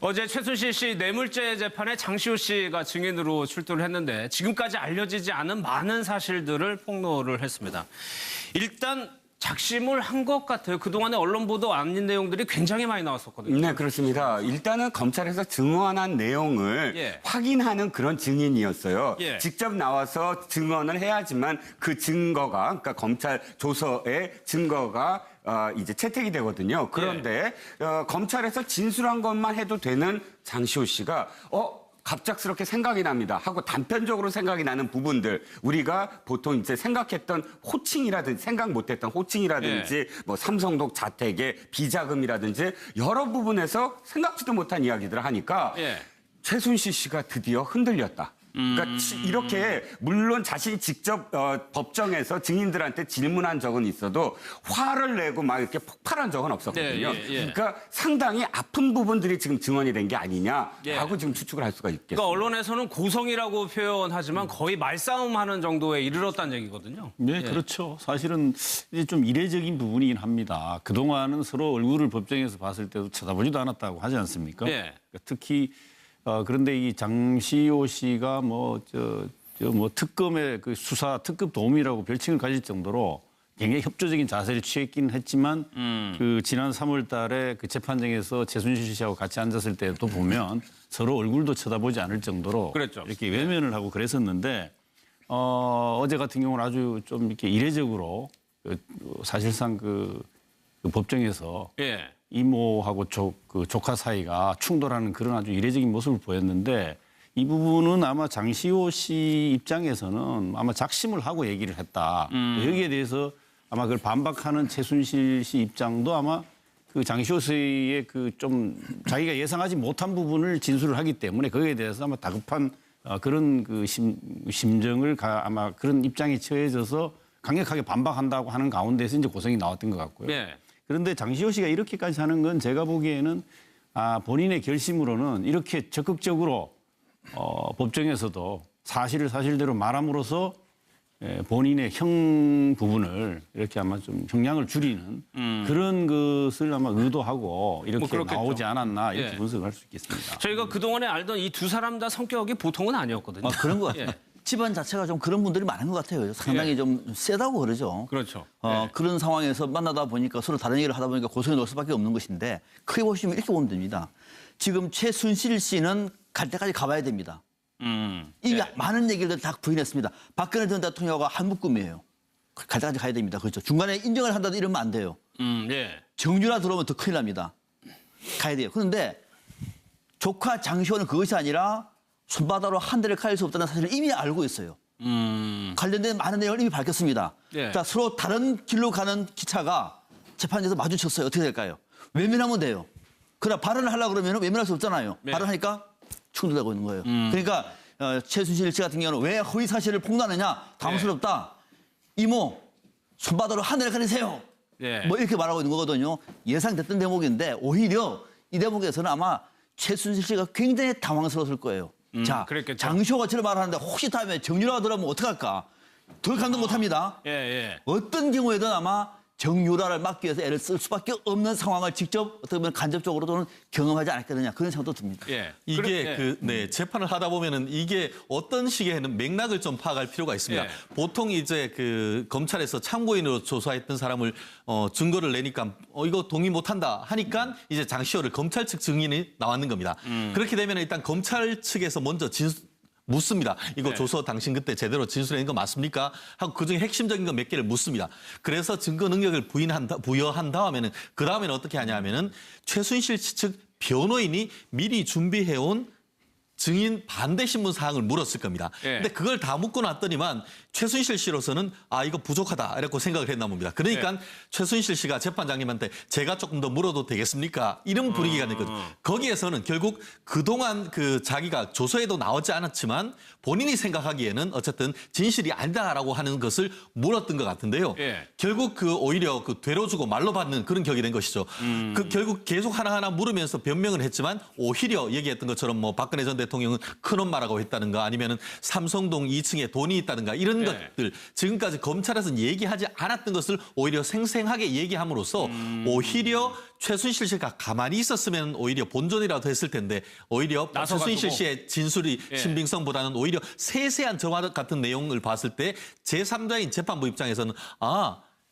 어제 최순실 씨 뇌물죄 재판에 장시호 씨가 증인으로 출두를 했는데 지금까지 알려지지 않은 많은 사실들을 폭로를 했습니다. 일단 작심을 한 것 같아요. 그동안에 언론 보도 아닌 내용들이 굉장히 많이 나왔었거든요. 네, 그렇습니다. 일단은 검찰에서 증언한 내용을 확인하는 그런 증인이었어요. 직접 나와서 증언을 해야지만 그 증거가, 그러니까 검찰 조서의 증거가 이제 채택이 되거든요. 그런데 검찰에서 진술한 것만 해도 되는 장시호 씨가 갑작스럽게 생각이 납니다 하고 단편적으로 생각이 나는 부분들, 우리가 보통 이제 생각했던 호칭이라든지 생각 못했던 호칭이라든지 뭐 삼성동 자택의 비자금이라든지 여러 부분에서 생각지도 못한 이야기들을 하니까 최순실 씨가 드디어 흔들렸다. 그러니까 이렇게 물론 자신이 직접 법정에서 증인들한테 질문한 적은 있어도 화를 내고 막 이렇게 폭발한 적은 없었거든요. 그러니까 상당히 아픈 부분들이 지금 증언이 된 게 아니냐라고 지금 추측을 할 수가 있겠습니다. 그러니까 언론에서는 고성이라고 표현하지만 거의 말싸움하는 정도에 이르렀다는 얘기거든요. 네, 그렇죠. 사실은 이제 좀 이례적인 부분이긴 합니다. 그동안은 서로 얼굴을 법정에서 봤을 때도 쳐다보지도 않았다고 하지 않습니까? 그러니까 특히 그런데 이 장시호 씨가 특검의 그 수사 특급 도움이라고 별칭을 가질 정도로 굉장히 협조적인 자세를 취했긴 했지만 그 지난 3월 달에 그 재판정에서 최순실 씨하고 같이 앉았을 때도 보면 서로 얼굴도 쳐다보지 않을 정도로 이렇게 외면을 하고 그랬었는데 어제 같은 경우는 아주 좀 이렇게 이례적으로 사실상 그 법정에서 이모하고 조카 사이가 충돌하는 그런 아주 이례적인 모습을 보였는데 이 부분은 아마 장시호 씨 입장에서는 아마 작심을 하고 얘기를 했다. 여기에 대해서 아마 그걸 반박하는 최순실 씨 입장도 아마 그 장시호 씨의 그 좀 자기가 예상하지 못한 부분을 진술을 하기 때문에 거기에 대해서 아마 다급한 그런 그 심정을 아마 그런 입장에 처해져서 강력하게 반박한다고 하는 가운데서 이제 고성이 나왔던 것 같고요. 그런데 장시호 씨가 이렇게까지 하는 건 제가 보기에는 본인의 결심으로는 이렇게 적극적으로 법정에서도 사실을 사실대로 말함으로써 본인의 형 부분을 이렇게 아마 좀 형량을 줄이는 그런 것을 아마 의도하고 이렇게 나오지 않았나 이렇게 분석할 수 있겠습니다. 저희가 그동안에 알던 이 두 사람 다 성격이 보통은 아니었거든요. 그런 것 같아요. 집안 자체가 좀 그런 분들이 많은 것 같아요. 상당히 좀 세다고 그러죠. 그런 상황에서 만나다 보니까 서로 다른 얘기를 하다 보니까 고성이 놓을 수밖에 없는 것인데 크게 보시면 이렇게 보면 됩니다. 지금 최순실 씨는 갈 때까지 가봐야 됩니다. 이미 많은 얘기를 다 부인했습니다. 박근혜 전 대통령과 한 묶음이에요. 갈 때까지 가야 됩니다. 그렇죠. 중간에 인정을 한다도 이러면 안 돼요. 정유라 들어오면 더 큰일 납니다. 가야 돼요. 그런데 조카 장시호는 그것이 아니라 손바닥으로 한 대를 가릴 수 없다는 사실을 이미 알고 있어요. 관련된 많은 내용을 이미 밝혔습니다. 자, 서로 다른 길로 가는 기차가 재판에서 마주쳤어요. 어떻게 될까요? 외면하면 돼요. 그러나 발언을 하려고 그러면 외면할 수 없잖아요. 발언하니까 충돌되고 있는 거예요. 그러니까 최순실 씨 같은 경우는 왜 허위 사실을 폭로하느냐? 당황스럽다. 이모, 손바닥으로 한 대를 가리세요. 뭐 이렇게 말하고 있는 거거든요. 예상됐던 대목인데 오히려 이 대목에서는 아마 최순실 씨가 굉장히 당황스러웠을 거예요. 자, 장시호가 저를 말하는데 혹시 다음에 정유라가 들어오면 어떡할까? 더 감동 못합니다. 어떤 경우에든 아마 정유라를 막기 위해서 애를 쓸 수밖에 없는 상황을 직접 어떻게 보면 간접적으로는 경험하지 않았겠느냐 그런 생각도 듭니다. 이게 재판을 하다 보면은 이게 어떤 식의 맥락을 좀 파악할 필요가 있습니다. 보통 이제 그 검찰에서 참고인으로 조사했던 사람을 증거를 내니까 이거 동의 못한다 하니까 이제 장시호를 검찰 측 증인이 나왔는 겁니다. 그렇게 되면 일단 검찰 측에서 먼저 묻습니다. 이거 조서 당신 그때 제대로 진술한 거 맞습니까? 하고 그중에 핵심적인 거 몇 개를 묻습니다. 그래서 증거 능력을 부여한 다음에는 그 다음에는 어떻게 하냐면은 최순실 측 변호인이 미리 준비해온 증인 반대 신문 사항을 물었을 겁니다. 근데 그걸 다 묻고 났더니만 최순실 씨로서는 이거 부족하다 이렇게 생각을 했나 봅니다. 그러니까 최순실 씨가 재판장님한테 제가 조금 더 물어도 되겠습니까? 이런 분위기가 됐거든요. 거기에서는 결국 그동안 그 자기가 조서에도 나오지 않았지만 본인이 생각하기에는 어쨌든 진실이 아니다라고 하는 것을 물었던 것 같은데요. 결국 오히려 되로 주고 말로 받는 그런 격이 된 것이죠. 결국 계속 하나하나 물으면서 변명을 했지만 오히려 얘기했던 것처럼 뭐 박근혜 전 대통령 대통령은 큰엄마라고 했다는가 아니면은 삼성동 2층에 돈이 있다는가 이런 것들 지금까지 검찰에서는 얘기하지 않았던 것을 오히려 생생하게 얘기함으로써 오히려 최순실 씨가 가만히 있었으면 오히려 본전이라도 했을 텐데 오히려 최순실 씨의 진술이 신빙성보다는 오히려 세세한 저와 같은 내용을 봤을 때 제3자인 재판부 입장에서는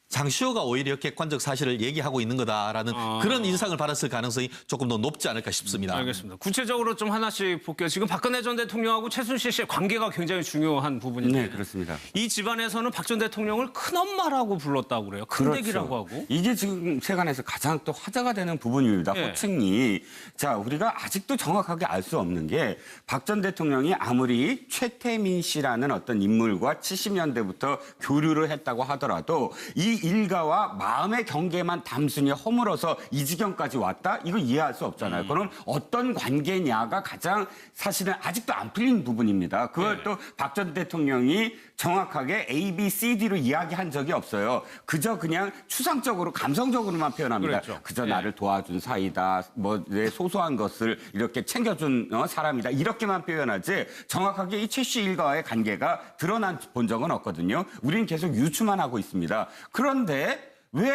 장시호가 오히려 객관적 사실을 얘기하고 있는 거다라는 그런 인상을 받았을 가능성이 조금 더 높지 않을까 싶습니다. 알겠습니다. 구체적으로 좀 하나씩 볼게요. 지금 박근혜 전 대통령하고 최순실 씨의 관계가 굉장히 중요한 부분인데 네, 그렇습니다. 이 집안에서는 박 전 대통령을 큰엄마라고 불렀다고 그래요. 큰댁이라고 하고. 이게 지금 세간에서 가장 또 화제가 되는 부분입니다. 호칭이. 자, 우리가 아직도 정확하게 알 수 없는 게 박 전 대통령이 아무리 최태민 씨라는 어떤 인물과 70년대부터 교류를 했다고 하더라도 이 일가와 마음의 경계만 단순히 허물어서 이 지경까지 왔다? 이거 이해할 수 없잖아요. 그럼 어떤 관계냐가 가장 사실은 아직도 안 풀린 부분입니다. 그걸 또 박 전 대통령이 정확하게 A, B, C, D로 이야기한 적이 없어요. 그저 그냥 추상적으로 감성적으로만 표현합니다. 그렇죠. 그저 나를 도와준 사이다. 뭐 내 소소한 것을 이렇게 챙겨준 사람이다. 이렇게만 표현하지 정확하게 이 최 씨 일가와의 관계가 드러난 본 적은 없거든요. 우리는 계속 유추만 하고 있습니다. 그런데 왜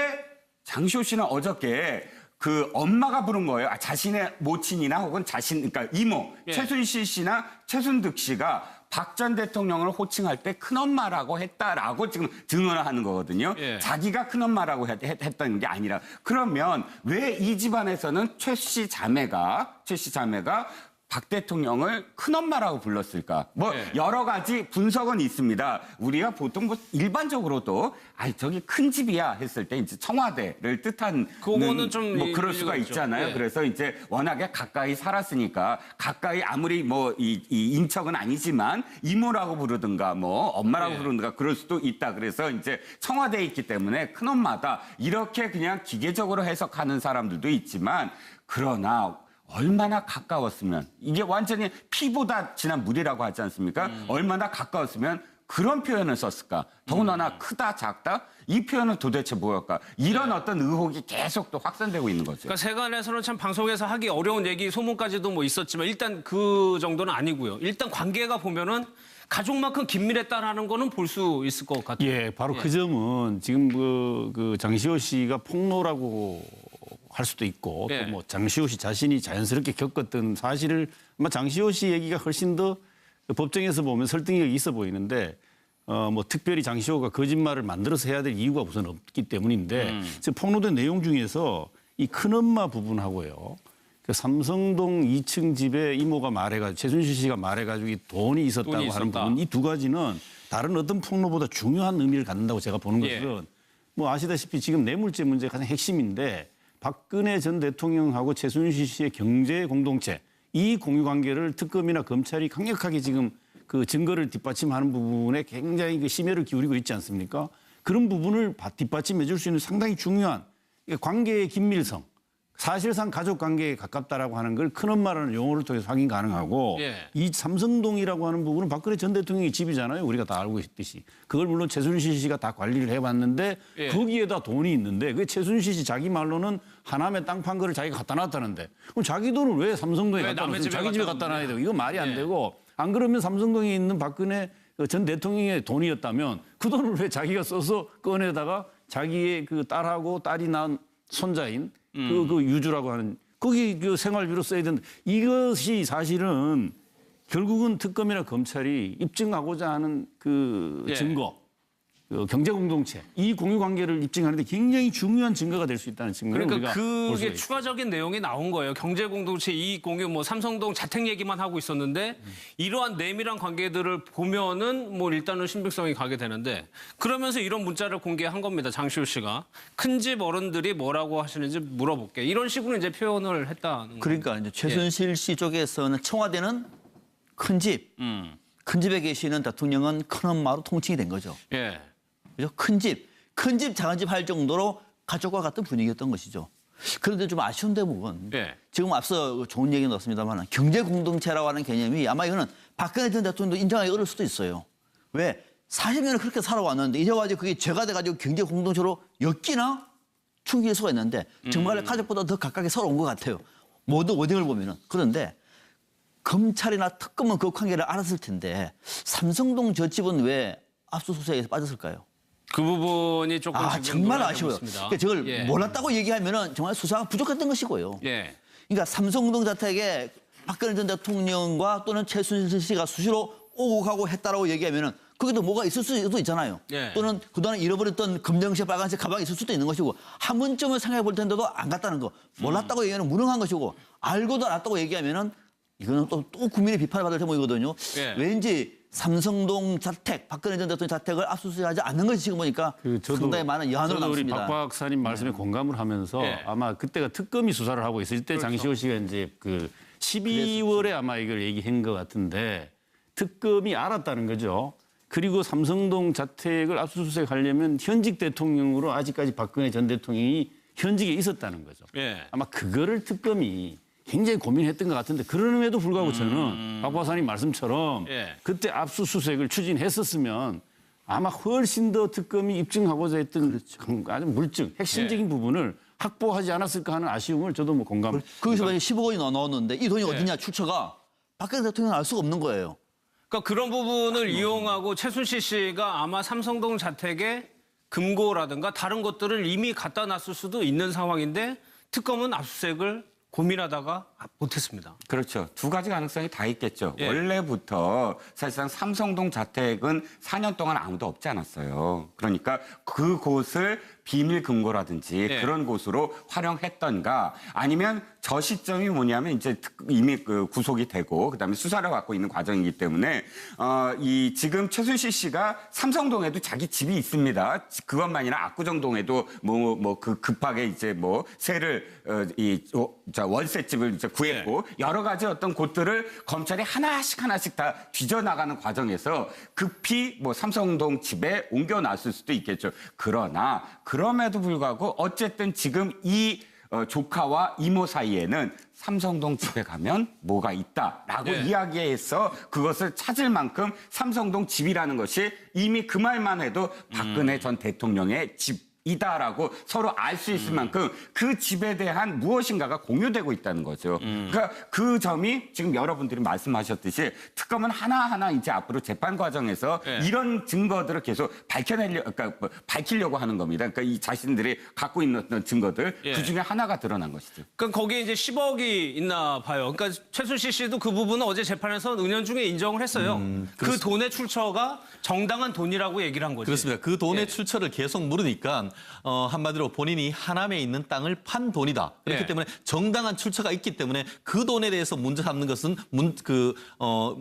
장시호 씨는 어저께 그 엄마가 부른 거예요. 자신의 모친이나 혹은 그러니까 이모, 최순실 씨나 최순득 씨가 박 전 대통령을 호칭할 때 큰엄마라고 했다라고 지금 증언을 하는 거거든요. 자기가 큰엄마라고 했다는 게 아니라. 그러면 왜 이 집안에서는 최 씨 자매가 박 대통령을 큰엄마라고 불렀을까? 뭐 여러 가지 분석은 있습니다. 우리가 보통 뭐 일반적으로도 저기 큰 집이야 했을 때 이제 청와대를 뜻한 그거는 좀 뭐 그럴 수가 있잖아요. 그래서 이제 워낙에 가까이 살았으니까 가까이 아무리 뭐 이 인척은 아니지만 이모라고 부르든가 뭐 엄마라고 부르든가 그럴 수도 있다. 그래서 이제 청와대에 있기 때문에 큰엄마다 이렇게 그냥 기계적으로 해석하는 사람들도 있지만 그러나 얼마나 가까웠으면 이게 완전히 피보다 진한 물이라고 하지 않습니까? 얼마나 가까웠으면 그런 표현을 썼을까? 더군다나 크다, 작다? 이 표현은 도대체 뭐였까? 이런 어떤 의혹이 계속 또 확산되고 있는 거죠. 그러니까 세간에서는 참 방송에서 하기 어려운 얘기, 소문까지도 뭐 있었지만 일단 그 정도는 아니고요. 일단 관계가 보면은 가족만큼 긴밀했다라는 거는 볼 수 있을 것 같아요. 예, 바로 그 점은 지금 그 장시호 씨가 폭로라고 할 수도 있고 또 뭐 장시호 씨 자신이 자연스럽게 겪었던 사실을 아마 장시호 씨 얘기가 훨씬 더 법정에서 보면 설득력이 있어 보이는데 뭐 특별히 장시호가 거짓말을 만들어서 해야 될 이유가 우선 없기 때문인데 지금 폭로된 내용 중에서 이 큰엄마 부분하고요. 그 삼성동 2층 집에 이모가 말해가지고 최순실 씨가 말해가지고 이 돈이 있었다고 하는 부분 이 두 가지는 다른 어떤 폭로보다 중요한 의미를 갖는다고 제가 보는 것은 뭐 아시다시피 지금 뇌물죄 문제가 가장 핵심인데 박근혜 전 대통령하고 최순실 씨의 경제 공동체 이 공유 관계를 특검이나 검찰이 강력하게 지금 그 증거를 뒷받침하는 부분에 굉장히 그 심혈을 기울이고 있지 않습니까? 그런 부분을 뒷받침해 줄 수 있는 상당히 중요한 관계의 긴밀성, 사실상 가족 관계에 가깝다라고 하는 걸 큰엄마라는 용어를 통해서 확인 가능하고 이 삼성동이라고 하는 부분은 박근혜 전 대통령의 집이잖아요. 우리가 다 알고 있듯이. 그걸 물론 최순실 씨가 다 관리를 해봤는데 거기에다 돈이 있는데 그 최순실 씨 자기 말로는 하남에 땅 판 거를 자기가 갖다 놨다는데 그럼 자기 돈을 왜 삼성동에 갖다 놨어요? 자기 집에 갖다 놔야 되고 이거 말이 안 되고 안 그러면 삼성동에 있는 박근혜 전 대통령의 돈이었다면 그 돈을 왜 자기가 써서 꺼내다가 자기의 그 딸하고 딸이 낳은 손자인 그 유주라고 하는 거기 그 생활비로 써야 되는데 이것이 사실은 결국은 특검이나 검찰이 입증하고자 하는 그 증거, 그 경제 공동체 이 공유 관계를 입증하는데 굉장히 중요한 증거가 될 수 있다는 증거를 그러니까 우리가 그게 추가적인 내용이 나온 거예요. 경제 공동체 이익 공유 뭐 삼성동 자택 얘기만 하고 있었는데 이러한 내밀한 관계들을 보면은 뭐 일단은 신빙성이 가게 되는데 그러면서 이런 문자를 공개한 겁니다. 장시호 씨가 큰 집 어른들이 뭐라고 하시는지 물어볼게. 이런 식으로 이제 표현을 했다는 거예요. 그러니까 이제 최순실 씨 쪽에서는 청와대는 큰 집, 큰 집에 계시는 대통령은 큰엄마로 통칭이 된 거죠. 그죠? 큰 집, 작은 집 할 정도로 가족과 같은 분위기였던 것이죠. 그런데 좀 아쉬운 대목은 지금 앞서 좋은 얘기 넣었습니다만 경제 공동체라고 하는 개념이 아마 이거는 박근혜 전 대통령도 인정하기 어려울 수도 있어요. 왜? 40년을 그렇게 살아왔는데 이제 와서 그게 죄가 돼가지고 경제 공동체로 엮이나 충격일 수가 있는데 정말 가족보다 더 가깝게 서로 온 것 같아요. 모든 워딩을 보면은. 그런데 검찰이나 특검은 그 관계를 알았을 텐데 삼성동 저 집은 왜 압수수색에서 빠졌을까요? 그 부분이 조금 지금 정말 논란이 되고 아쉬워요. 있습니다. 그러니까 저걸 예. 몰랐다고 얘기하면은 정말 수사가 부족했던 것이고요. 예. 그러니까 삼성동 자택에 박근혜 전 대통령과 또는 최순실 씨가 수시로 오고 가고 했다라고 얘기하면은 거기도 뭐가 있을 수도 있잖아요. 예. 또는 그동안 잃어버렸던 검정색 빨간색 가방이 있을 수도 있는 것이고 한 번쯤은 생각해 볼 텐데도 안 갔다는 거. 몰랐다고 얘기하면 무능한 것이고 알고도 알았다고 얘기하면은 이거는 또 국민의 비판을 받을 대목이거든요. 예. 왠지 삼성동 자택, 박근혜 전 대통령 자택을 압수수색하지 않는 것이 지금 보니까 상당히 많은 여한으로 저도 우리 남습니다. 박 박사님 말씀에 공감을 하면서 예. 아마 그때가 특검이 수사를 하고 있을 때 장시호 씨가 이제 그 12월에 아마 이걸 얘기한 것 같은데 특검이 알았다는 거죠. 그리고 삼성동 자택을 압수수색하려면 현직 대통령으로 아직까지 박근혜 전 대통령이 현직에 있었다는 거죠. 예. 아마 그거를 특검이 굉장히 고민했던 것 같은데 그럼에도 불구하고 저는 박 박사님 말씀처럼 예. 그때 압수수색을 추진했었으면 아마 훨씬 더 특검이 입증하고자 했던 아주 물증, 핵심적인 부분을 확보하지 않았을까 하는 아쉬움을 저도 뭐 공감. 거기서 만약에 10억 원이 나왔는데 이 돈이 어디냐 출처가 박근혜 대통령은 알 수가 없는 거예요. 그러니까 그런 부분을 이용하고 최순실 씨가 아마 삼성동 자택에 금고라든가 다른 것들을 이미 갖다 놨을 수도 있는 상황인데 특검은 압수수색을 고민하다가 못했습니다. 그렇죠. 두 가지 가능성이 다 있겠죠. 예. 원래부터 사실상 삼성동 자택은 4년 동안 아무도 없지 않았어요. 그러니까 그곳을 비밀 금고라든지 예. 그런 곳으로 활용했던가 아니면 저 시점이 뭐냐면 이제 이미 그 구속이 되고 그다음에 수사를 받고 있는 과정이기 때문에 이 지금 최순실 씨가 삼성동에도 자기 집이 있습니다. 그것만이나 압구정동에도 뭐 그 급하게 이제 뭐 세를 월세집을 이제 구했고 여러 가지 어떤 곳들을 검찰이 하나씩 다 뒤져나가는 과정에서 급히 뭐 삼성동 집에 옮겨놨을 수도 있겠죠. 그러나 그럼에도 불구하고 어쨌든 지금 이 조카와 이모 사이에는 삼성동 집에 가면 뭐가 있다라고 이야기해서 그것을 찾을 만큼 삼성동 집이라는 것이 이미 그 말만 해도 박근혜 전 대통령의 집 이다라고 서로 알 수 있을 만큼 그 집에 대한 무엇인가가 공유되고 있다는 거죠. 그러니까 그 점이 지금 여러분들이 말씀하셨듯이 특검은 하나하나 이제 앞으로 재판 과정에서 이런 증거들을 계속 밝히려고 하는 겁니다. 그러니까 이 자신들이 갖고 있는 어떤 증거들 그 중에 하나가 드러난 것이죠. 그러니까 거기에 이제 10억이 있나 봐요. 그러니까 최순실 씨도 그 부분은 어제 재판에서 은연중에 인정을 했어요. 그 돈의 출처가 정당한 돈이라고 얘기를 한 거죠. 그렇습니다. 그 돈의 출처를 계속 물으니까 한마디로 본인이 하남에 있는 땅을 판 돈이다. 그렇기 때문에 정당한 출처가 있기 때문에 그 돈에 대해서 문제 삼는 것은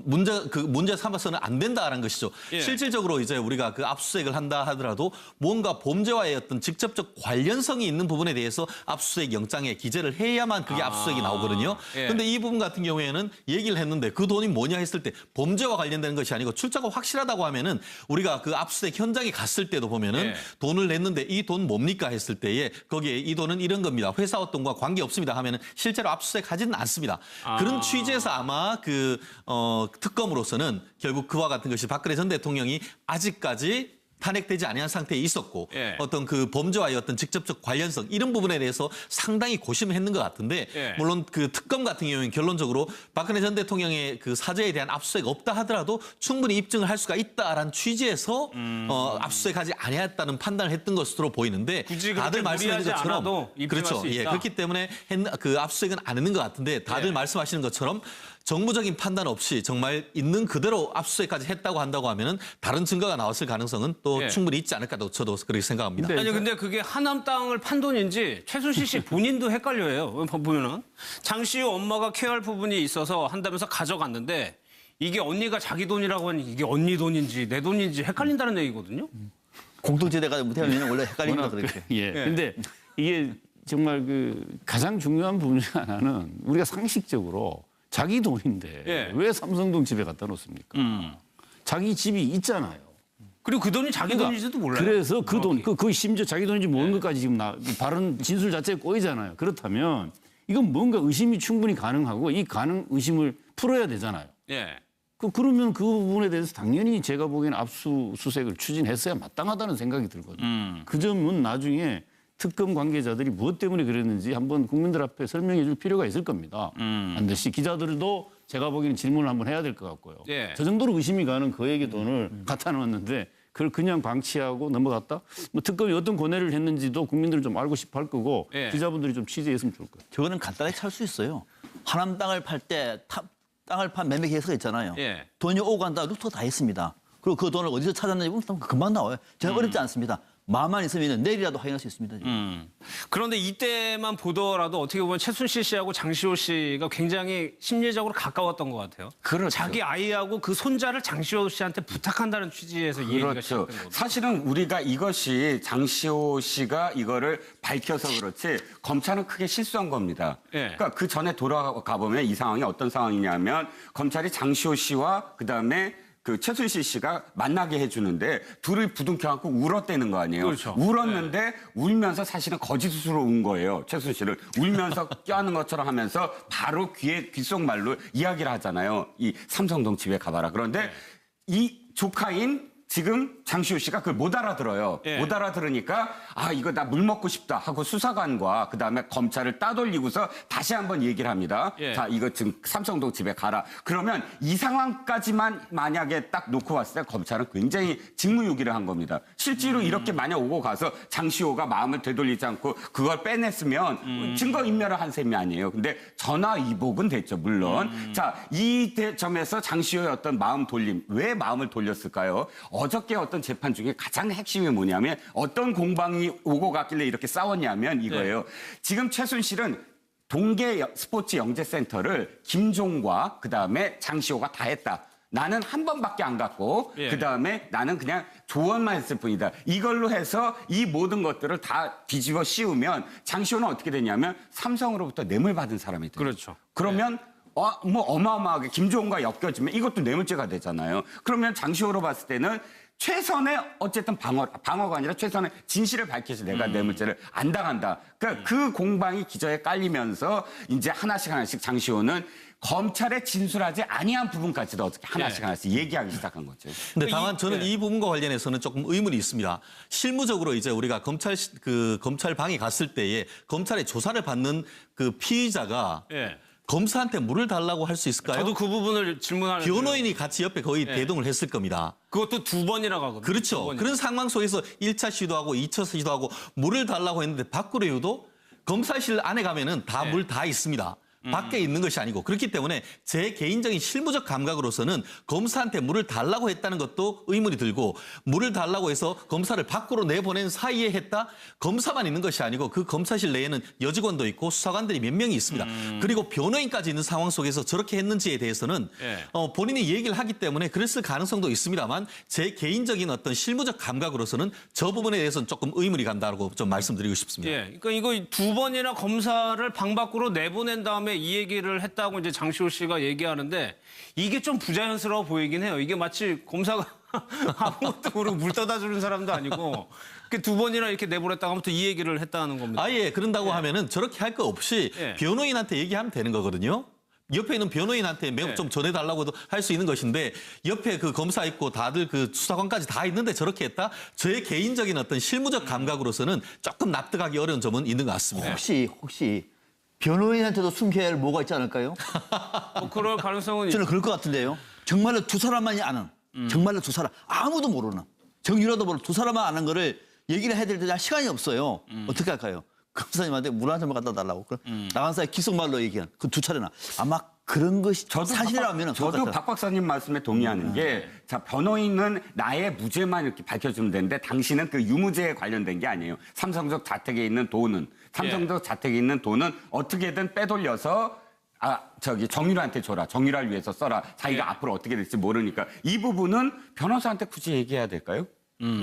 문제 삼아서는 안 된다라는 것이죠. 실질적으로 이제 우리가 그 압수수색을 한다 하더라도 뭔가 범죄와의 어떤 직접적 관련성이 있는 부분에 대해서 압수수색 영장에 기재를 해야만 그게 압수수색이 나오거든요. 그런데 이 부분 같은 경우에는 얘기를 했는데 그 돈이 뭐냐 했을 때 범죄와 관련되는 것이 아니고 출처가 확실하다고 하면은 우리가 그 압수수색 현장에 갔을 때도 보면은 돈을 냈는데 이 돈 뭡니까 했을 때에 거기에 이 돈은 이런 겁니다. 회사와 돈과 관계 없습니다 하면은 실제로 압수수색 하지는 않습니다. 그런 취지에서 아마 그 특검으로서는 결국 그와 같은 것이 박근혜 전 대통령이 아직까지 탄핵되지 아니한 상태에 있었고 어떤 그 범죄와의 어떤 직접적 관련성 이런 부분에 대해서 상당히 고심을 했는 것 같은데 물론 그 특검 같은 경우는 결론적으로 박근혜 전 대통령의 그 사죄에 대한 압수수색 없다 하더라도 충분히 입증을 할 수가 있다라는 취지에서 압수수색하지 아니했다는 판단을 했던 것으로 보이는데 다들 말씀하시는 것처럼 그렇죠. 그렇기 때문에 그 압수수색은 안 했는 것 같은데 다들 말씀하시는 것처럼 정무적인 판단 없이 정말 있는 그대로 압수수색까지 했다고 한다고 하면은 다른 증거가 나왔을 가능성은 또 충분히 있지 않을까도 저도 그렇게 생각합니다. 아니 근데 그게 하남 땅을 판 돈인지 최순실 씨 본인도 헷갈려요. 보면은 장시호 엄마가 케어할 부분이 있어서 한다면서 가져갔는데 이게 언니가 자기 돈이라고 하니 이게 언니 돈인지 내 돈인지 헷갈린다는 얘기거든요. 공동체대가 못하면 원래 헷갈린다 그렇게. 근데 이게 정말 그 가장 중요한 부분 중 하나는 우리가 상식적으로 자기 돈인데 왜 삼성동 집에 갖다 놓습니까? 자기 집이 있잖아요. 그리고 그 돈이 자기 돈인지도 몰라요. 그래서 그 돈, 그 심지어 자기 돈인지 모르는 것까지 지금 바른 진술 자체에 꼬이잖아요. 그렇다면 이건 뭔가 의심이 충분히 가능하고 이 의심을 풀어야 되잖아요. 그러면 그 부분에 대해서 당연히 제가 보기에는 압수수색을 추진했어야 마땅하다는 생각이 들거든요. 그 점은 나중에 특검 관계자들이 무엇 때문에 그랬는지 한번 국민들 앞에 설명해 줄 필요가 있을 겁니다. 반드시 기자들도 제가 보기에는 질문을 한번 해야 될 것 같고요. 예. 저 정도로 의심이 가는 거액의 돈을 갖다 놓았는데 그걸 그냥 방치하고 넘어갔다? 뭐 특검이 어떤 고뇌를 했는지도 국민들은 좀 알고 싶어 할 거고 예. 기자분들이 좀 취재했으면 좋을 거예요. 저거는 간단하게 찰 수 있어요. 하남 땅을 팔 때 땅을 판 매매 계획서가 있잖아요. 예. 돈이 오고 간다 루트 다 했습니다. 그리고 그 돈을 어디서 찾았는지 보면 금방 나와요. 제가 어렵지 않습니다. 마음만 있으면 내일이라도 확인할 수 있습니다. 지금. 그런데 이때만 보더라도 어떻게 보면 최순실 씨하고 장시호 씨가 굉장히 심리적으로 가까웠던 것 같아요. 그렇죠. 자기 아이하고 그 손자를 장시호 씨한테 부탁한다는 취지에서 이 얘기가 그렇죠. 시작된 거죠. 사실은 우리가 이것이 장시호 씨가 이거를 밝혀서 그렇지 검찰은 크게 실수한 겁니다. 예. 그러니까 그 전에 돌아가 보면 이 상황이 어떤 상황이냐면 검찰이 장시호 씨와 그다음에 그 최순실 씨가 만나게 해주는데 둘이 부둥켜 안고 울었다는 거 아니에요. 그렇죠. 울었는데 울면서 사실은 거짓으로 운 거예요. 최순실을 울면서 껴안는 것처럼 하면서 바로 귓속말로 이야기를 하잖아요. 이 삼성동 집에 가봐라. 그런데 이 조카인 지금 장시호 씨가 그걸 못 알아들어요. 예. 못 알아들으니까 아 이거 나 물 먹고 싶다 하고 수사관과 그다음에 검찰을 따돌리고서 다시 한번 얘기를 합니다. 예. 자 이거 지금 삼성동 집에 가라. 그러면 이 상황까지만 만약에 딱 놓고 왔을 때 검찰은 굉장히 직무유기를 한 겁니다. 실제로 이렇게 만약 오고 가서 장시호가 마음을 되돌리지 않고 그걸 빼냈으면 증거인멸을 한 셈이 아니에요. 근데 전화위복은 됐죠. 물론. 자 이 점에서 장시호의 어떤 마음 돌림. 왜 마음을 돌렸을까요? 어저께 어떤 재판 중에 가장 핵심이 뭐냐면 어떤 공방이 오고 갔길래 이렇게 싸웠냐면 이거예요. 지금 최순실은 동계 스포츠 영재센터를 김종과 그다음에 장시호가 다 했다. 나는 한 번밖에 안 갔고 예. 그다음에 나는 그냥 조언만 했을 뿐이다. 이걸로 해서 이 모든 것들을 다 뒤집어 씌우면 장시호는 어떻게 되냐면 삼성으로부터 뇌물 받은 사람이 돼요. 그렇죠. 그러면 뭐 어마어마하게 김종과 엮여지면 이것도 뇌물죄가 되잖아요. 그러면 장시호로 봤을 때는 최선의 어쨌든 방어가 아니라 최선의 진실을 밝혀서 내가 뇌물죄를 안 당한다. 그러니까 그 공방이 기저에 깔리면서 이제 하나씩 장시호는 검찰에 진술하지 아니한 부분까지도 어떻게 하나씩 얘기하기 시작한 거죠. 근데 다만 저는 이 부분과 관련해서는 조금 의문이 있습니다. 실무적으로 이제 우리가 검찰방에 갔을 때에 검찰의 조사를 받는 그 피의자가 예. 검사한테 물을 달라고 할 수 있을까요? 저도 그 부분을 질문하는 변호인이 같이 옆에 거의 대동을 했을 겁니다. 그것도 2번이나 가거든요. 그렇죠. 2번이나. 그런 상황 속에서 1차 시도하고 2차 시도하고 물을 달라고 했는데 밖으로 해도 검사실 안에 가면은 다 물 다 있습니다. 밖에 있는 것이 아니고 그렇기 때문에 제 개인적인 실무적 감각으로서는 검사한테 물을 달라고 했다는 것도 의문이 들고 물을 달라고 해서 검사를 밖으로 내보낸 사이에 했다? 검사만 있는 것이 아니고 그 검사실 내에는 여직원도 있고 수사관들이 몇 명이 있습니다. 그리고 변호인까지 있는 상황 속에서 저렇게 했는지에 대해서는 본인이 얘기를 하기 때문에 그랬을 가능성도 있습니다만 제 개인적인 어떤 실무적 감각으로서는 저 부분에 대해서는 조금 의문이 간다고 좀 말씀드리고 싶습니다. 예. 그러니까 이거 2번이나 검사를 방 밖으로 내보낸 다음에 이 얘기를 했다고 이제 장시호 씨가 얘기하는데 이게 좀 부자연스러워 보이긴 해요. 이게 마치 검사가 아무것도 모르고 물 떠다 주는 사람도 아니고 2번이나 이렇게 내보냈다가 아무튼 이 얘기를 했다는 겁니다. 아예 그런다고 하면은 저렇게 할 거 없이 변호인한테 얘기하면 되는 거거든요. 옆에 있는 변호인한테 매우 좀 전해달라고도 할 수 있는 것인데 옆에 그 검사 있고 다들 그 수사관까지 다 있는데 저렇게 했다? 저의 개인적인 어떤 실무적 감각으로서는 조금 납득하기 어려운 점은 있는 것 같습니다. 혹시 변호인한테도 숨겨야 할 뭐가 있지 않을까요? 뭐 그럴 가능성은 저는 그럴 것 같은데요. 정말로 두 사람만이 아는, 정말로 두 사람, 아무도 모르는, 정유라도 모르는 두 사람만 아는 거를 얘기를 해야 될 때 시간이 없어요. 어떻게 할까요? 검사님한테 물 한 잔만 갖다 달라고. 그럼 나간 사이 귓속말로 얘기한 그 두 차례나. 아마 그런 것이 사실이라면 저도 박 박사님 말씀에 동의하는 게 자 변호인은 나의 무죄만 이렇게 밝혀주면 되는데 당신은 그 유무죄에 관련된 게 아니에요. 삼성적 자택에 있는 돈은 어떻게든 빼돌려서 정유라한테 줘라. 정유라를 위해서 써라. 자기가 앞으로 어떻게 될지 모르니까 이 부분은 변호사한테 굳이 얘기해야 될까요?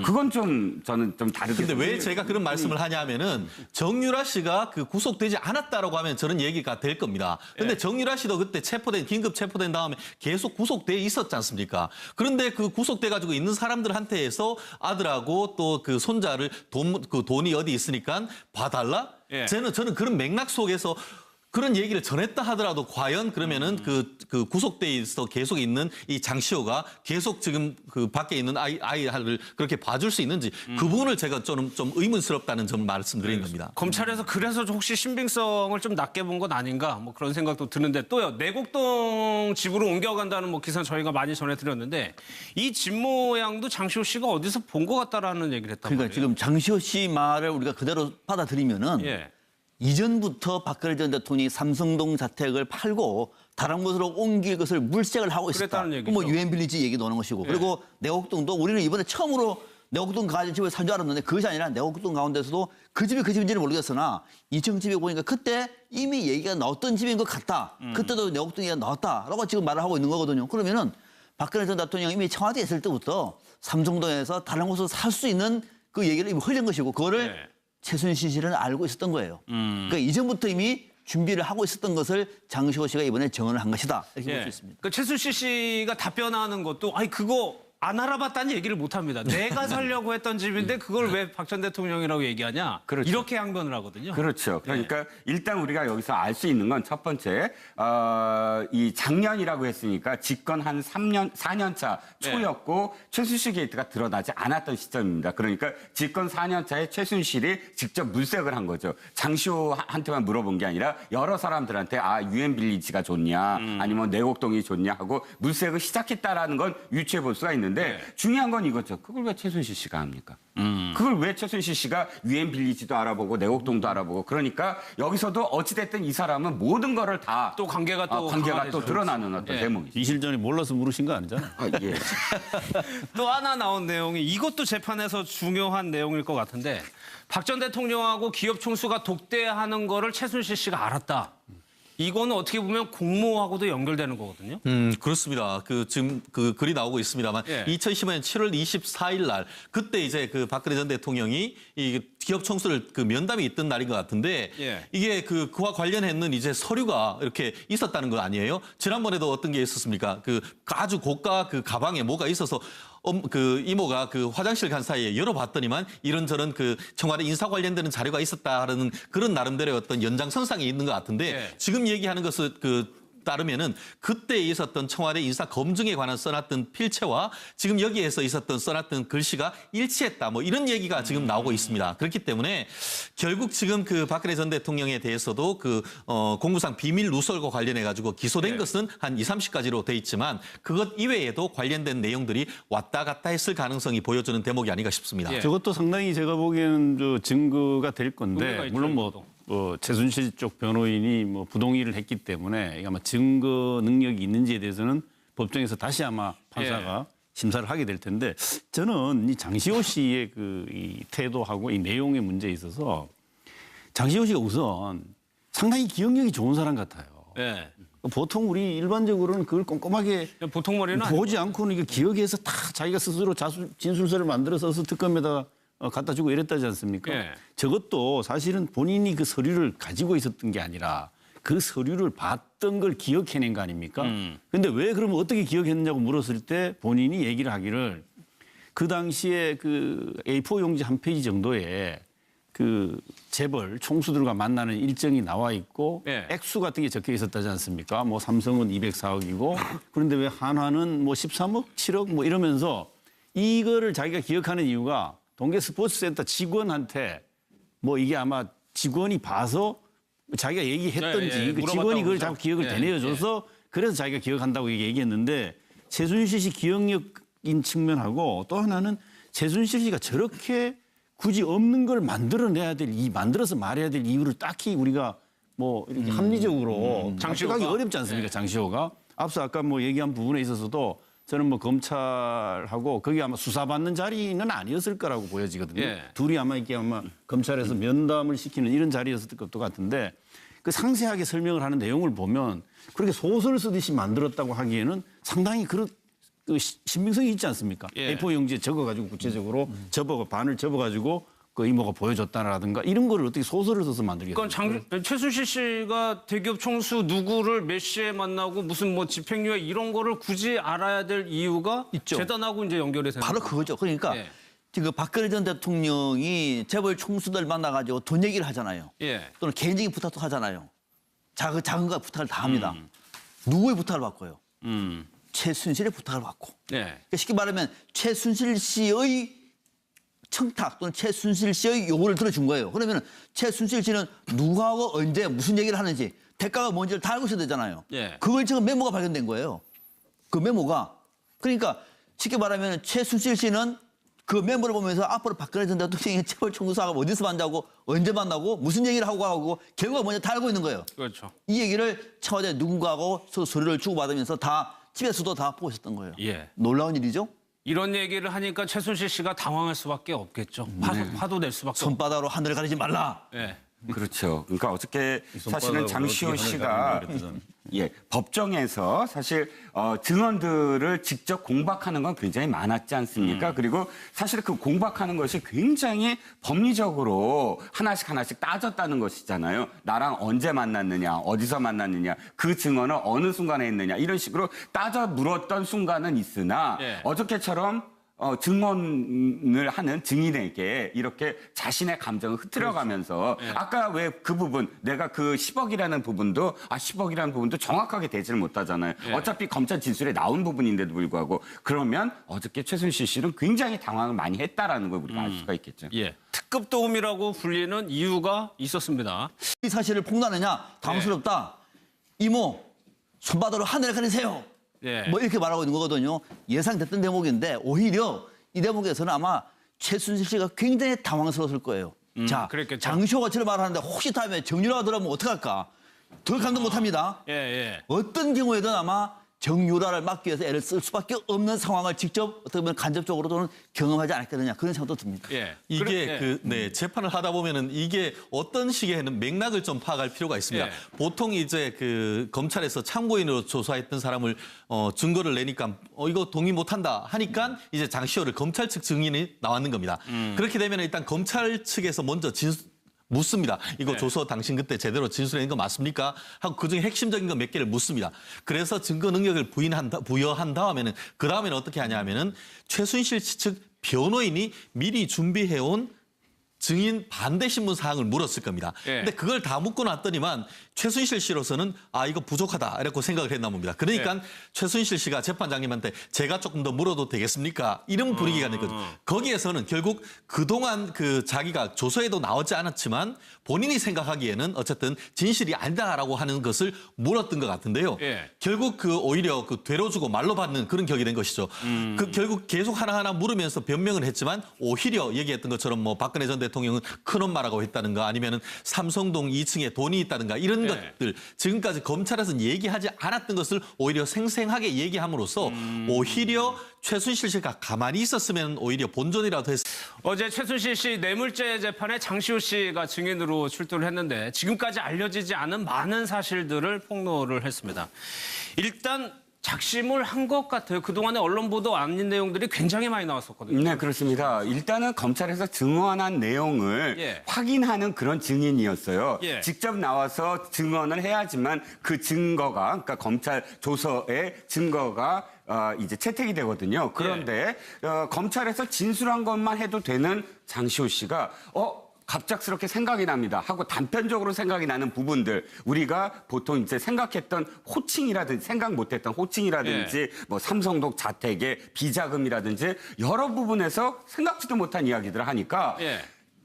그건 저는 좀 다르게. 근데 왜 제가 그런 말씀을 하냐면은 정유라 씨가 그 구속되지 않았다라고 하면 저는 얘기가 될 겁니다. 근데 정유라 씨도 그때 긴급 체포된 다음에 계속 구속돼 있었지 않습니까? 그런데 그 구속돼 가지고 있는 사람들한테서 아들하고 또 그 손자를 돈이 어디 있으니까 봐달라? 저는 그런 맥락 속에서 그런 얘기를 전했다 하더라도 과연 그러면은 그 구속돼 있어 계속 있는 이 장시호가 계속 지금 그 밖에 있는 아이를 그렇게 봐줄 수 있는지 그 부분을 제가 좀 의문스럽다는 점 말씀드린 겁니다. 검찰에서 그래서 혹시 신빙성을 좀 낮게 본 건 아닌가 뭐 그런 생각도 드는데 또요 내곡동 집으로 옮겨간다는 뭐 기사 저희가 많이 전해드렸는데 이 집 모양도 장시호 씨가 어디서 본 것 같다라는 얘기를 했단 그러니까 말이에요. 지금 장시호 씨 말을 우리가 그대로 받아들이면은 예. 이전부터 박근혜 전 대통령이 삼성동 자택을 팔고 다른 곳으로 옮길 것을 물색을 하고 있었다. 그랬다는 얘기죠. 뭐 유엔 빌리지 얘기 나오는 것이고. 예. 그리고 내곡동도 우리는 이번에 처음으로 내곡동 가진 집을 산 줄 알았는데 그것이 아니라 내곡동 가운데서도 그 집이 그 집인지는 모르겠으나 2층 집에 보니까 그때 이미 얘기가 나왔던 집인 것 같다. 그때도 내곡동 얘기가 나왔다라고 지금 말을 하고 있는 거거든요. 그러면은 박근혜 전 대통령이 이미 청와대에 있을 때부터 삼성동에서 다른 곳으로 살 수 있는 그 얘기를 이미 흘린 것이고 그거를 네. 최순실 씨는 알고 있었던 거예요. 그러니까 이전부터 이미 준비를 하고 있었던 것을 장시호 씨가 이번에 증언을 한 것이다. 이렇게 볼 수 있습니다. 그 최순실 씨가 답변하는 것도 아니 그거 안 알아봤다는 얘기를 못 합니다. 내가 살려고 했던 집인데 그걸 왜 박 전 대통령이라고 얘기하냐? 그렇죠. 이렇게 항변을 하거든요. 그렇죠. 그러니까 일단 우리가 여기서 알 수 있는 건 첫 번째, 이 작년이라고 했으니까 집권 한 4년 차 초였고 최순실 게이트가 드러나지 않았던 시점입니다. 그러니까 집권 4년 차에 최순실이 직접 물색을 한 거죠. 장시호한테만 물어본 게 아니라 여러 사람들한테 유엔 빌리지가 좋냐, 아니면 내곡동이 좋냐 하고 물색을 시작했다라는 건 유추해 볼 수가 있는데 중요한 건 이거죠. 그걸 왜 최순실 씨가 합니까? 그걸 왜 최순실 씨가 유엔 빌리지도 알아보고 내곡동도 알아보고 그러니까 여기서도 어찌됐든 이 사람은 모든 거를 다 또 관계가 또 관계가 또 강화되죠. 드러나는 어떤 대목이죠. 이실 전에 몰라서 물으신 거 아니잖아요. 예. 또 하나 나온 내용이 이것도 재판에서 중요한 내용일 것 같은데 박 전 대통령하고 기업 총수가 독대하는 거를 최순실 씨가 알았다. 이거는 어떻게 보면 공모하고도 연결되는 거거든요. 그렇습니다. 지금 그 글이 나오고 있습니다만, 예. 2015년 7월 24일 날, 그때 이제 그 박근혜 전 대통령이 이 기업 총수를 그 면담이 있던 날인 것 같은데, 예. 이게 그와 관련했는 이제 서류가 이렇게 있었다는 거 아니에요? 지난번에도 어떤 게 있었습니까? 아주 고가 그 가방에 뭐가 있어서 그 이모가 그 화장실 간 사이에 열어봤더니만 이런저런 그 청와대 인사 관련되는 자료가 있었다라는 그런 나름대로의 어떤 연장선상에 있는 것 같은데 네. 지금 얘기하는 것은 따르면은 그때 있었던 청와대 인사 검증에 관한 써놨던 필체와 지금 여기에서 있었던 써놨던 글씨가 일치했다. 뭐 이런 얘기가 지금 나오고 있습니다. 그렇기 때문에 결국 지금 그 박근혜 전 대통령에 대해서도 공무상 비밀 누설과 관련해 가지고 기소된 네. 것은 한 20-30가지로 돼 있지만 그것 이외에도 관련된 내용들이 왔다 갔다 했을 가능성이 보여주는 대목이 아닌가 싶습니다. 예. 저것도 상당히 제가 보기에는 증거가 될 건데 의미가 있죠, 물론 최순실 쪽 변호인이 부동의를 했기 때문에 아마 증거 능력이 있는지에 대해서는 법정에서 다시 아마 판사가 심사를 하게 될 텐데 저는 이 장시호 씨의 이 태도하고 이 내용의 문제에 있어서 장시호 씨가 우선 상당히 기억력이 좋은 사람 같아요. 예. 보통 우리 일반적으로는 그걸 꼼꼼하게 보통 머리는 보지 않고는 이게 기억해서 다 자기가 스스로 진술서를 만들어서 특검에다가 갖다 주고 이랬다지 않습니까? 예. 저것도 사실은 본인이 그 서류를 가지고 있었던 게 아니라 그 서류를 봤던 걸 기억해낸 거 아닙니까? 근데 왜 그러면 어떻게 기억했느냐고 물었을 때 본인이 얘기를 하기를 그 당시에 그 A4 용지 한 페이지 정도에 그 재벌 총수들과 만나는 일정이 나와 있고 예. 액수 같은 게 적혀 있었다지 않습니까? 삼성은 204억이고 그런데 왜 한화는 13억, 7억 이러면서 이거를 자기가 기억하는 이유가 동계 스포츠센터 직원한테 이게 아마 직원이 봐서 자기가 얘기했던지 그 직원이 그걸 자꾸 기억을 되뇌어줘서 그래서 자기가 기억한다고 얘기했는데 최순실 씨 기억력인 측면하고 또 하나는 최순실 씨가 저렇게 굳이 없는 걸 만들어서 말해야 될 이유를 딱히 우리가 이렇게 합리적으로 장시호가 어렵지 않습니까? 장시호가 앞서 아까 얘기한 부분에 있어서도 저는 검찰하고 거기 아마 수사받는 자리는 아니었을 거라고 보여지거든요. 예. 둘이 아마 검찰에서 면담을 시키는 이런 자리였을 것도 같은데 그 상세하게 설명을 하는 내용을 보면 그렇게 소설 쓰듯이 만들었다고 하기에는 상당히 그 신빙성이 있지 않습니까? 예. A4 용지에 적어가지고 구체적으로 반을 접어가지고 그 이모가 보여줬다라든가 이런 거를 어떻게 소설을 써서 만들겠습니까? 그러니까 최순실 씨가 대기업 총수 누구를 몇 시에 만나고 무슨 집행유예 이런 거를 굳이 알아야 될 이유가 있죠. 재단하고 이제 연결이 되는 바로 그거죠. 그러니까 예. 지금 박근혜 전 대통령이 재벌 총수들 만나가지고 돈 얘기를 하잖아요. 예. 또는 개인적인 부탁도 하잖아요. 작은 거 부탁을 다 합니다. 누구의 부탁을 받고요? 최순실의 부탁을 받고. 네. 그러니까 쉽게 말하면 최순실 씨의 청탁 또는 최순실 씨의 요구를 들어준 거예요. 그러면 최순실 씨는 누구하고 언제 무슨 얘기를 하는지 대가가 뭔지를 다 알고 있어야 되잖아요. 예. 그걸 지금 메모가 발견된 거예요. 그 메모가. 그러니까 쉽게 말하면 최순실 씨는 그 메모를 보면서 앞으로 박근혜 전 대통령이 체벌 총수하고 어디서 만나고 언제 만나고 무슨 얘기를 하고 결과가 뭔지 다 알고 있는 거예요. 그렇죠. 이 얘기를 청와대 누군가하고 서류를 주고받으면서 다 집에서도 다 보고 있었던 거예요. 예. 놀라운 일이죠. 이런 얘기를 하니까 최순실 씨가 당황할 수밖에 없겠죠. 화도 낼 수밖에 없죠. 손바닥으로 하늘을 가리지 말라. 예. 그렇죠. 그러니까 어저께 사실은 손바닥으로 장시호 어떻게 씨가 하는가 그랬더니. 법정에서 사실 증언들을 직접 공박하는 건 굉장히 많았지 않습니까? 그리고 사실 그 공박하는 것이 굉장히 법리적으로 하나씩 따졌다는 것이잖아요. 나랑 언제 만났느냐, 어디서 만났느냐, 그 증언을 어느 순간에 했느냐 이런 식으로 따져 물었던 순간은 있으나 예. 어저께처럼 증언을 하는 증인에게 이렇게 자신의 감정을 흐트려가면서 그렇죠. 예. 아까 왜 그 부분 내가 그 10억이라는 부분도 10억이라는 부분도 정확하게 대지를 못하잖아요. 예. 어차피 검찰 진술에 나온 부분인데도 불구하고 그러면 어저께 최순실 씨는 굉장히 당황을 많이 했다라는 걸 우리가 알 수가 있겠죠. 예. 특급 도움이라고 불리는 이유가 있었습니다. 이 사실을 폭로하느냐? 당황스럽다. 이모, 손바닥으로 하늘을 가리세요. 예. 뭐 이렇게 말하고 있는 거거든요. 예상됐던 대목인데 오히려 이 대목에서는 아마 최순실 씨가 굉장히 당황스러웠을 거예요. 자, 그랬겠죠. 장시호가 저를 말하는데 혹시 다음에 정유라가 들어오면 어떡할까? 더 감동 못합니다. 예, 예. 어떤 경우에든 아마 정유라를 막기 위해서 애를 쓸 수밖에 없는 상황을 직접 어떻게 보면 간접적으로 또는 경험하지 않았겠느냐 그런 생각도 듭니다. 예. 이게 재판을 하다 보면은 이게 어떤 식의 맥락을 좀 파악할 필요가 있습니다. 예. 보통 이제 그 검찰에서 참고인으로 조사했던 사람을 증거를 내니까 이거 동의 못한다 하니까 이제 장시호를 검찰 측 증인이 나왔는 겁니다. 그렇게 되면 일단 검찰 측에서 먼저 묻습니다. 이거 네. 조서 당신 그때 제대로 진술한 거 맞습니까? 하고 그중에 핵심적인 거 몇 개를 묻습니다. 그래서 증거 능력을 부여한 다음에는 그 다음에는 어떻게 하냐 하면은 최순실 측 변호인이 미리 준비해온 증인 반대 신문 사항을 물었을 겁니다. 예. 근데 그걸 다 묻고 났더니만 최순실 씨로서는 이거 부족하다 이렇게 생각을 했나 봅니다. 그러니까 최순실 씨가 재판장님한테 제가 조금 더 물어도 되겠습니까? 이런 분위기가 됐거든요. 거기에서는 결국 그동안 그 자기가 조서에도 나오지 않았지만 본인이 생각하기에는 어쨌든 진실이 아니다라고 하는 것을 물었던 것 같은데요. 예. 결국 오히려 되로 주고 말로 받는 그런 격이 된 것이죠. 결국 계속 하나하나 물으면서 변명을 했지만 오히려 얘기했던 것처럼 뭐 박근혜 전 대통령은 큰엄마라고 했다든가 아니면은 삼성동 2층에 돈이 있다든가 이런 것들 지금까지 검찰에서는 얘기하지 않았던 것을 오히려 생생하게 얘기함으로써 오히려 최순실 씨가 가만히 있었으면 오히려 본전이라도 했을. 어제 최순실 씨 뇌물죄 재판에 장시호 씨가 증인으로 출두를 했는데 지금까지 알려지지 않은 많은 사실들을 폭로를 했습니다. 일단 작심을 한 것 같아요. 그동안에 언론 보도 아닌 내용들이 굉장히 많이 나왔었거든요. 네, 그렇습니다. 일단은 검찰에서 증언한 내용을 확인하는 그런 증인이었어요. 직접 나와서 증언을 해야지만 그 증거가, 그러니까 검찰 조서의 증거가 이제 채택이 되거든요. 그런데 검찰에서 진술한 것만 해도 되는 장시호 씨가 갑작스럽게 생각이 납니다 하고 단편적으로 생각이 나는 부분들 우리가 보통 이제 생각했던 호칭이라든지 생각 못했던 호칭이라든지 뭐 삼성동 자택의 비자금이라든지 여러 부분에서 생각지도 못한 이야기들을 하니까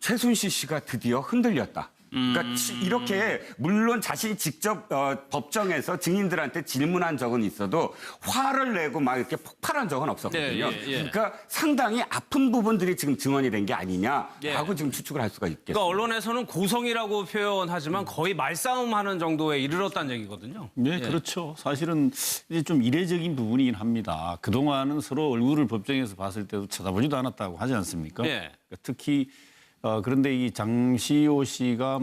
최순실 씨가 드디어 흔들렸다. 그러니까 이렇게 물론 자신이 직접 법정에서 증인들한테 질문한 적은 있어도 화를 내고 막 이렇게 폭발한 적은 없었거든요. 그러니까 상당히 아픈 부분들이 지금 증언이 된 게 아니냐라고 지금 추측을 할 수가 있겠습니다. 그러니까 언론에서는 고성이라고 표현하지만 거의 말싸움하는 정도에 이르렀다는 얘기거든요. 네, 그렇죠. 사실은 이제 좀 이례적인 부분이긴 합니다. 그동안은 서로 얼굴을 법정에서 봤을 때도 쳐다보지도 않았다고 하지 않습니까? 그러니까 특히 그런데 이 장시호 씨가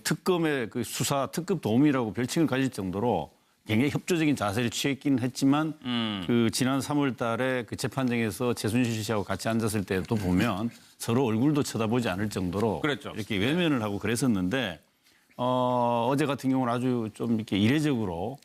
특검의 그 수사 특급 도움이라고 별칭을 가질 정도로 굉장히 협조적인 자세를 취했긴 했지만 그 지난 3월 달에 그 재판정에서 최순실 씨하고 같이 앉았을 때도 보면 서로 얼굴도 쳐다보지 않을 정도로 그랬죠. 이렇게 외면을 하고 그랬었는데 어제 같은 경우는 아주 좀 이렇게 이례적으로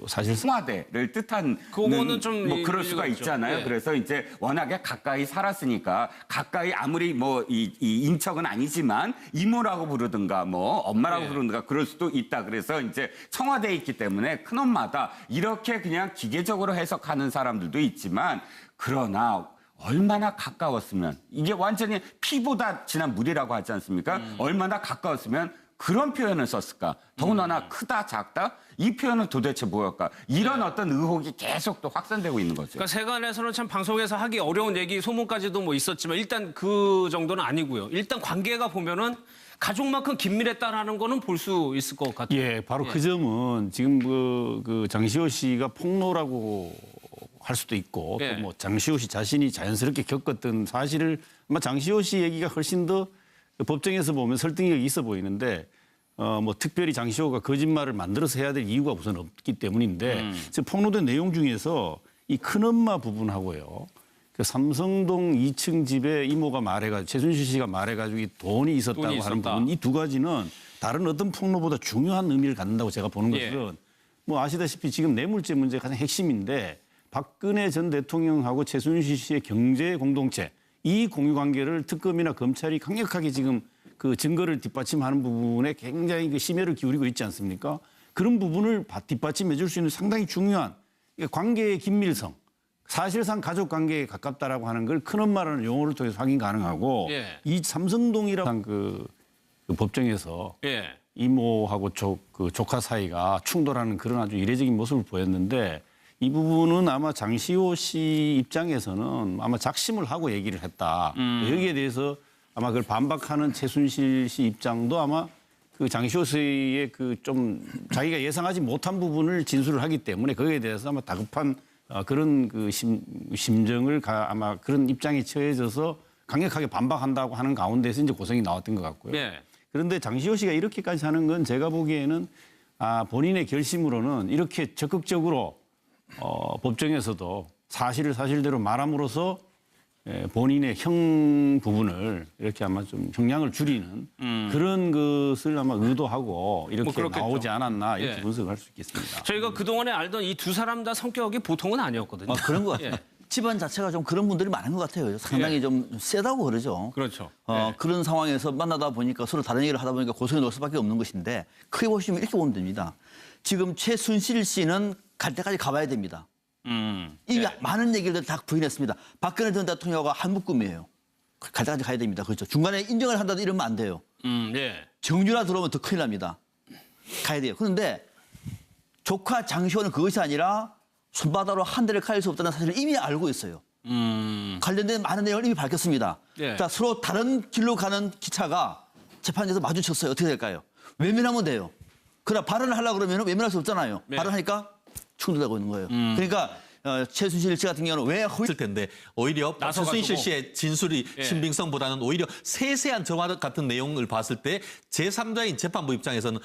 사실 청와대를 뜻한 그거는 좀 뭐 그럴 일리가 수가 있죠. 있잖아요. 예. 그래서 이제 워낙에 가까이 살았으니까 가까이 아무리 뭐 이 인척은 아니지만 이모라고 부르든가 뭐 엄마라고 예. 부르든가 그럴 수도 있다. 그래서 이제 청와대에 있기 때문에 큰엄마다 이렇게 그냥 기계적으로 해석하는 사람들도 있지만 그러나 얼마나 가까웠으면 이게 완전히 피보다 진한 물이라고 하지 않습니까? 얼마나 가까웠으면 그런 표현을 썼을까? 더군다나 크다, 작다? 이 표현은 도대체 뭐였까? 이런 어떤 의혹이 계속 또 확산되고 있는 거죠. 그러니까 세간에서는 참 방송에서 하기 어려운 얘기, 소문까지도 뭐 있었지만 일단 그 정도는 아니고요. 일단 관계가 보면은 가족만큼 긴밀했다라는 거는 볼 수 있을 것 같아요. 예, 바로 그 점은 지금 그 장시호 씨가 폭로라고 할 수도 있고 예. 또 뭐 장시호 씨 자신이 자연스럽게 겪었던 사실을 아마 장시호 씨 얘기가 훨씬 더 법정에서 보면 설득력이 있어 보이는데 뭐 특별히 장시호가 거짓말을 만들어서 해야 될 이유가 우선 없기 때문인데 지금 폭로된 내용 중에서 이 큰엄마 부분하고요. 그 삼성동 2층 집에 이모가 말해가지고 최순실 씨가 말해가지고 이 돈이 있었다고 돈이 하는 있었다. 부분 이 두 가지는 다른 어떤 폭로보다 중요한 의미를 갖는다고 제가 보는 예. 것은 뭐 아시다시피 지금 뇌물죄 문제가 가장 핵심인데 박근혜 전 대통령하고 최순실 씨의 경제 공동체 이 공유 관계를 특검이나 검찰이 강력하게 지금 그 증거를 뒷받침하는 부분에 굉장히 그 심혈을 기울이고 있지 않습니까? 그런 부분을 뒷받침해 줄 수 있는 상당히 중요한 관계의 긴밀성, 사실상 가족 관계에 가깝다라고 하는 걸 큰엄마라는 용어를 통해서 확인 가능하고 예. 이 삼성동이라는 그 법정에서 예. 이모하고 그 조카 사이가 충돌하는 그런 아주 이례적인 모습을 보였는데 이 부분은 아마 장시호 씨 입장에서는 아마 작심을 하고 얘기를 했다. 여기에 대해서 아마 그걸 반박하는 최순실 씨 입장도 아마 그 장시호 씨의 그 좀 자기가 예상하지 못한 부분을 진술을 하기 때문에 거기에 대해서 아마 다급한 그런 그 심정을 아마 그런 입장에 처해져서 강력하게 반박한다고 하는 가운데서 이제 고성이 나왔던 것 같고요. 예. 그런데 장시호 씨가 이렇게까지 하는 건 제가 보기에는 본인의 결심으로는 이렇게 적극적으로 법정에서도 사실을 사실대로 말함으로써 본인의 형 부분을 이렇게 아마 좀 형량을 줄이는 그런 것을 아마 의도하고 이렇게 뭐 그렇겠죠. 나오지 않았나 이렇게 예. 분석할 수 있겠습니다. 저희가 그동안에 알던 이 두 사람 다 성격이 보통은 아니었거든요. 그런 것 같아요. 예. 집안 자체가 좀 그런 분들이 많은 것 같아요. 상당히 예. 좀 세다고 그러죠. 그렇죠. 그런 상황에서 만나다 보니까 서로 다른 얘기를 하다 보니까 고성이 놀 수밖에 없는 것인데 크게 보시면 이렇게 보면 됩니다. 지금 최순실 씨는 갈 때까지 가봐야 됩니다. 이미 많은 얘기를 다 부인했습니다. 박근혜 전 대통령과 한 묶음이에요. 갈 때까지 가야 됩니다. 그렇죠. 중간에 인정을 한다도 이러면 안 돼요. 예. 정유라 들어오면 더 큰일 납니다. 가야 돼요. 그런데 조카 장시호는 그것이 아니라 손바닥으로 한 대를 가릴 수 없다는 사실을 이미 알고 있어요. 관련된 많은 내용을 이미 밝혔습니다. 예. 자, 서로 다른 길로 가는 기차가 재판에서 마주쳤어요. 어떻게 될까요? 외면하면 돼요. 그러나 발언을 하려고 그러면 외면할 수 없잖아요. 네. 발언하니까 충돌되고 있는 거예요. 그러니까 최순실 씨 같은 경우는 왜 허위 있을 텐데 오히려 나서가지고. 최순실 씨의 진술이 예. 신빙성보다는 오히려 세세한 저와 같은 내용을 봤을 때 제3자인 재판부 입장에서는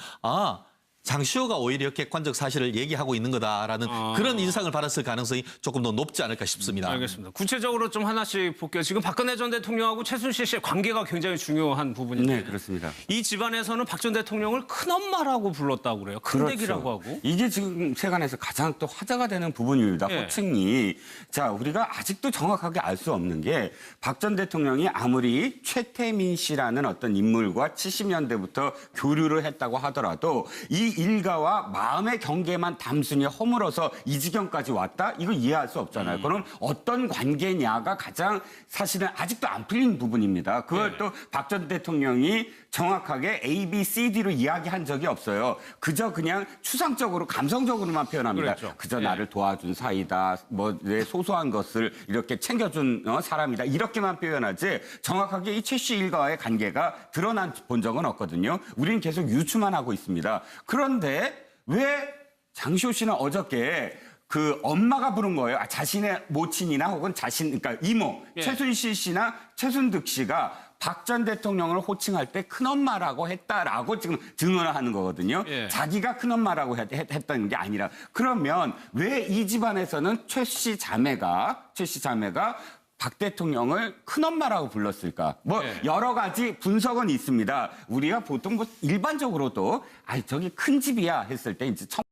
장시호가 오히려 객관적 사실을 얘기하고 있는 거다라는 그런 인상을 받았을 가능성이 조금 더 높지 않을까 싶습니다. 알겠습니다. 구체적으로 좀 하나씩 볼게요. 지금 박근혜 전 대통령하고 최순실 씨의 관계가 굉장히 중요한 부분인데 네, 그렇습니다. 이 집안에서는 박 전 대통령을 큰엄마라고 불렀다고 그래요. 큰댁이라고 하고. 이게 지금 세간에서 가장 또 화제가 되는 부분입니다. 예. 호칭이. 자, 우리가 아직도 정확하게 알 수 없는 게 박 전 대통령이 아무리 최태민 씨라는 어떤 인물과 70년대부터 교류를 했다고 하더라도 이 일가와 마음의 경계만 단순히 허물어서 이 지경까지 왔다? 이거 이해할 수 없잖아요. 그럼 어떤 관계냐가 가장 사실은 아직도 안 풀린 부분입니다. 그걸 또 박 전 대통령이 정확하게 A, B, C, D로 이야기한 적이 없어요. 그저 그냥 추상적으로 감성적으로만 표현합니다. 그렇죠. 그저 예. 나를 도와준 사이다. 뭐 내 소소한 것을 이렇게 챙겨준 사람이다. 이렇게만 표현하지 정확하게 이 최 씨 일가와의 관계가 드러난 본 적은 없거든요. 우리는 계속 유추만 하고 있습니다. 그런데 왜 장시호 씨는 어저께 그 엄마가 부른 거예요. 자신의 모친이나 혹은 그러니까 이모, 예. 최순실 씨나 최순득 씨가 박 전 대통령을 호칭할 때 큰엄마라고 했다라고 지금 증언을 하는 거거든요. 예. 자기가 큰엄마라고 했다는 게 아니라. 그러면 왜 이 집안에서는 최 씨 자매가 박 대통령을 큰엄마라고 불렀을까? 뭐 예. 여러 가지 분석은 있습니다. 우리가 보통 뭐 일반적으로도 저기 큰 집이야 했을 때 이제